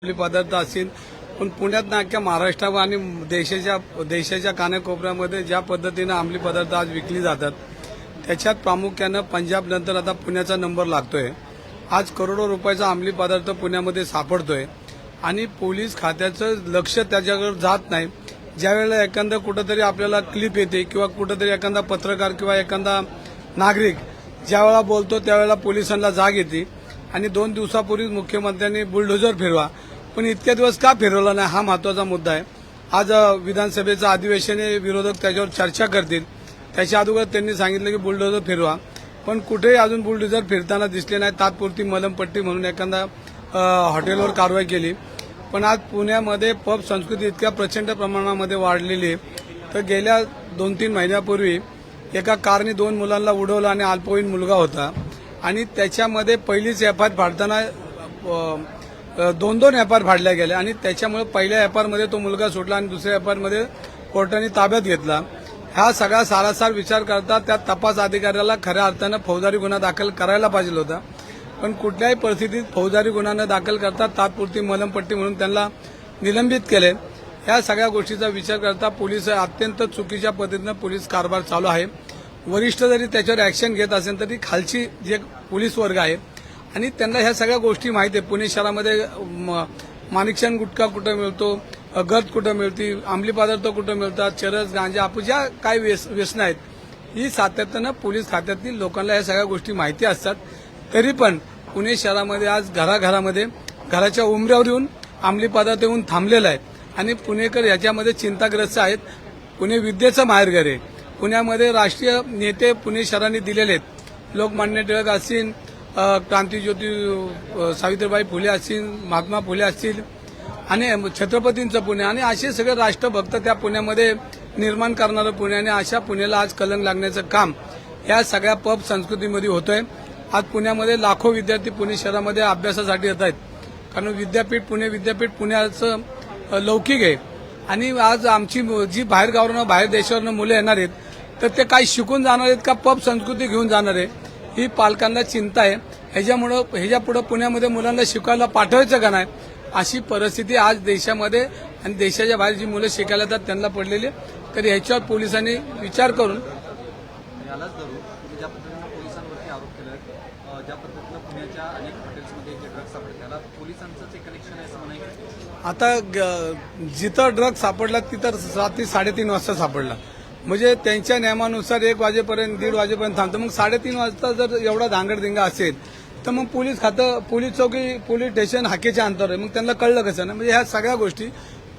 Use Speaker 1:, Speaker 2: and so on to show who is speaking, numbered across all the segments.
Speaker 1: आपले पदार्थ असतील पण पुण्यात अख्ख्या महाराष्ट्र आणि देशाच्या कानाकोपऱ्यामध्ये ज्या पद्धतीने अंमली पदार्थ आज विकली जातात त्याच्यात प्रामुख्याने पंजाब नंतर आता पुण्याचा नंबर लागतोय। आज करोडो रुपयाचा अंमली पदार्थ पुण्यामध्ये सापडतोय आणि पोलीस खात्याचं लक्ष त्याच्याकडे जात नाही। ज्यावेळेला एखादा कुठेतरी आपल्याला क्लिप येते किंवा कुठेतरी एखादा पत्रकार किंवा एखादा नागरिक ज्यावेळेला बोलतो त्यावेळेला पोलिसांना जाग येते आणि 2 दिवसापूर्वी मुख्यमंत्र्यांनी बुलडोजर फिरवा, पण इतके दिवस का फिरवला नाही हा महत्त्वाचा मुद्दा आहे। आज विधानसभेचं अधिवेशन विरोधक त्याच्यावर चर्चा करतील, त्याच्या अगोदर त्यांनी सांगितलं की बुलडोजर फिरवा, पण कुठेही अजून बुलडोजर फिरताना दिसले नाही। तात्पुरती मलमपट्टी म्हणून एखादा हॉटेलवर कारवाई केली, पण आज पुण्यामध्ये पब संस्कृती इतक्या प्रचंड प्रमाणामध्ये वाढलेली आहे। तर गेल्या 2-3 महिन्यापूर्वी एका कारने 2 मुलांना उडवलं आणि अल्पवयीन मुलगा होता आणि त्याच्यामध्ये पहिलीच एफआयआर फाडताना 2 एफआयआर फाडल्या गेल्या आणि त्याच्यामुळे पहिल्या एफआयआरमध्ये तो मुलगा सुटला आणि दुसऱ्या एफआयआरमध्ये कोर्टाने ताब्यात घेतला। हा सगळा सारासार विचार करता त्या तपास अधिकाऱ्याला खऱ्या अर्थानं फौजदारी गुन्हा दाखल करायला पाहिजे होता, पण कुठल्याही परिस्थितीत फौजदारी गुन्हा न दाखल करता तात्पुरती मलमपट्टी म्हणून त्यांना निलंबित केले। या सगळ्या गोष्टीचा विचार करता पोलीस अत्यंत चुकीच्या पद्धतीनं पोलीस कारभार चालू आहे। वरिष्ठ जरी त्याच्यावर ऍक्शन घेत असेल तरी खालची जे पोलीस वर्ग आहे आणि त्यांना ह्या सगळ्या गोष्टी माहिती आहे। पुणे शहरामध्ये माणिकशान गुटखा कुठं मिळतो, गर्द कुठं मिळते, अंमली पदार्थ कुठं मिळतात, चरस गांजा आपण ज्या काय व्यसनं आहेत ही सातत्यानं पोलीस खात्यातील लोकांना ह्या सगळ्या गोष्टी माहिती असतात। तरी पण पुणे शहरामध्ये आज घराघरामध्ये घराच्या उंबऱ्यावर येऊन अंमली पदार्थ येऊन थांबलेला आहे आणि पुणेकर याच्यामध्ये चिंताग्रस्त आहेत। पुणे विद्येचं माहेरघर आहे। पुण्यामध्ये राष्ट्रीय नेते पुणे शहराने दिलेले आहेत, लोकमान्य टिळक असतील, क्रांतिज्योती सावित्रीबाई फुले असतील, महात्मा फुले असतील आणि छत्रपतींचं पुणे आणि असे सगळे राष्ट्रभक्त त्या पुण्यामध्ये निर्माण करणारं पुणे आणि अशा पुण्याला आज कलंक लागण्याचं काम या सगळ्या पब संस्कृतीमध्ये होतंय। आज पुण्यामध्ये लाखो विद्यार्थी पुणे शहरामध्ये अभ्यासासाठी येत आहेत, कारण विद्यापीठ पुणे विद्यापीठ पुण्याचं लौकिक आहे आणि आज आमची जी बाहेर गावावरून बाहेर देशावरून मुलं येणार आहेत तर ते काही शिकून जाणार आहेत का पब संस्कृती घेऊन जाणार आहे ही पालकांना चिंता आहे। ह्याच्यापुढे पुण्यामध्ये मुलांना शिकायला पाठवायचं का नाही अशी परिस्थिती आज देशामध्ये आणि देशाच्या बाहेर जी मुलं शिकायला जातात त्यांना पडलेली आहे। तर ह्याच्यावर पोलिसांनी विचार करून
Speaker 2: यालाच धरून ज्या पद्धतीनं पोलिसांवरती आरोप केला, ज्या पद्धतीनं पुण्याच्या अनेक हॉटेल्समध्ये जे ड्रग्ज सापडले त्याला पोलिसांचंच एक कनेक्शन आहे असं म्हणायचं।
Speaker 1: आता जिथं ड्रग सापडला तिथं रात्री 3:30 वाजता सापडला, म्हणजे त्यांच्या नियमानुसार 1 वाजेपर्यंत 1:30 वाजेपर्यंत थांबतं। मग 3:30 वाजता जर एवढा धांगडधिंगा असेल तर मग पोलीस खातं पोलीस चौकी पोलीस स्टेशन हाकेच्या अंतर आहे, मग त्यांना कळलं कसं ना। म्हणजे ह्या सगळ्या गोष्टी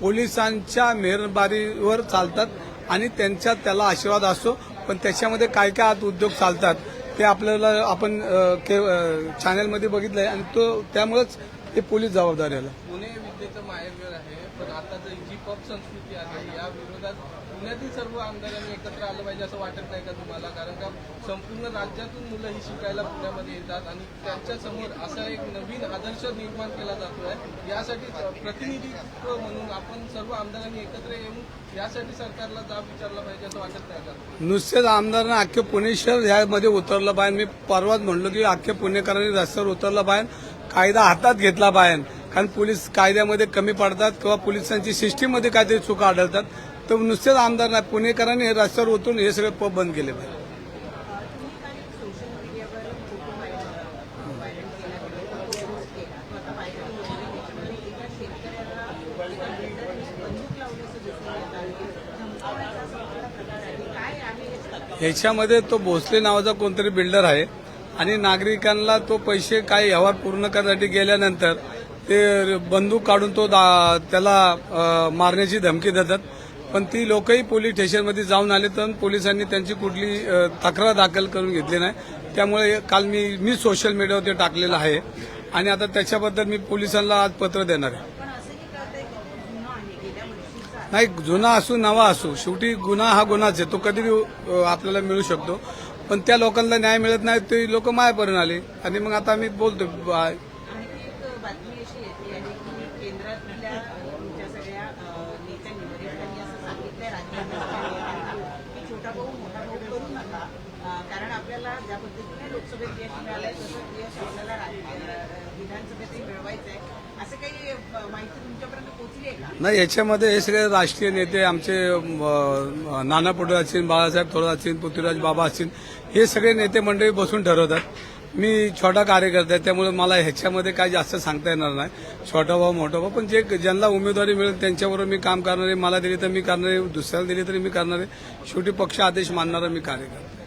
Speaker 1: पोलिसांच्या मेहरबारीवर चालतात आणि त्याला आशीर्वाद असतो, पण त्याच्यामध्ये काय काय आत उद्योग चालतात ते आपल्याला आपण चॅनलमध्ये बघितलंय आणि त्यामुळेच ते पोलीस जबाबदार याला।
Speaker 3: पुणे विद्येचं माहेरघर आहे, पण आता जी पब संस्कृती आहे या विरोधात पुण्यातील सर्व आमदारांनी एकत्र आलं पाहिजे असं वाटत नाही का तुम्हाला? कारण का संपूर्ण राज्यातून मुलं ही शिकायला पुण्यामध्ये येतात आणि त्यांच्या समोर असा एक नवीन आदर्श निर्माण केला जातोय। यासाठी प्रतिनिधित्व म्हणून आपण सर्व आमदारांनी एकत्र येऊन यासाठी सरकारला जाब विचारला पाहिजे असं वाटत नाही का?
Speaker 1: नुसतेच आमदारांना अख्खे पुणे शहर ह्यामध्ये उतरलं पाहिजे। मी परवाच म्हणलो की अख्खे पुणेकरांनी रस्त्यावर उतरलं पाहिजे, कायदा हातात घेतला पाहिजे, कारण पोलीस कायद्यामध्ये कमी पडतात किंवा पोलिसांची सिस्टीममध्ये काहीतरी चुका आढळतात। तर नुसतेच आमदार नाही, पुणेकरांनी हे रस्त्यावर उतरून हे सगळे पब बंद केले पाहिजे। ह्याच्यामध्ये तो भोसले नावाचा कोणतरी बिल्डर आहे आणि नागरिकांना तो पैसे काही व्यवहार पूर्ण करण्यासाठी गेल्यानंतर ते बंदूक काढून त्याला मारण्याची धमकी देतात, पण ती लोकही पोलीस स्टेशनमध्ये जाऊन आले तर पोलिसांनी त्यांची कुठली तक्रार दाखल करून घेतली नाही। त्यामुळे काल मी सोशल मीडियावर ते टाकलेलं आहे आणि आता त्याच्याबद्दल मी पोलिसांना आज पत्र देणार आहे। नाही, जुना असू नवा असू, शेवटी गुन्हा हा गुन्हाच आहे, तो कधी आपल्याला मिळू शकतो, पण त्या लोकांना न्याय मिळत नाही ते लोक मायापर्यंत आले आणि मग आता आम्ही बोलतो।
Speaker 4: बातमी अशी येते आहे की केंद्रातल्या तुमच्या सगळ्या नेत्यांनी वरिष्ठांनी असं सांगितलंय राज्यात की छोटा भाऊ मोठा भाऊ करू नका, कारण आपल्याला ज्या पद्धतीने लोकसभेत यश मिळालंय तसंच यश आपल्याला विधानसभेतही मिळवायचं आहे, असं काही
Speaker 1: नाही, याच्यामध्ये हे सगळे राष्ट्रीय नेते आमचे नाना पटोले असतील, बाळासाहेब थोरात असतील, पृथ्वीराज बाबा असतील, हे सगळे नेते मंडळी बसून ठरवतात. मी छोटा कार्यकर्ता आहे, त्यामुळे मला ह्याच्यामध्ये काही जास्त सांगता येणार नाही. छोटा भाऊ मोठा भाऊ, पण जे ज्यांना उमेदवारी मिळेल त्यांच्याबरोबर मी काम करणार आहे. मला दिली तर मी करणार आहे, दुसऱ्याला दिली तरी मी करणार आहे. शेवटी पक्ष आदेश मानणारा मी कार्यकर्ता.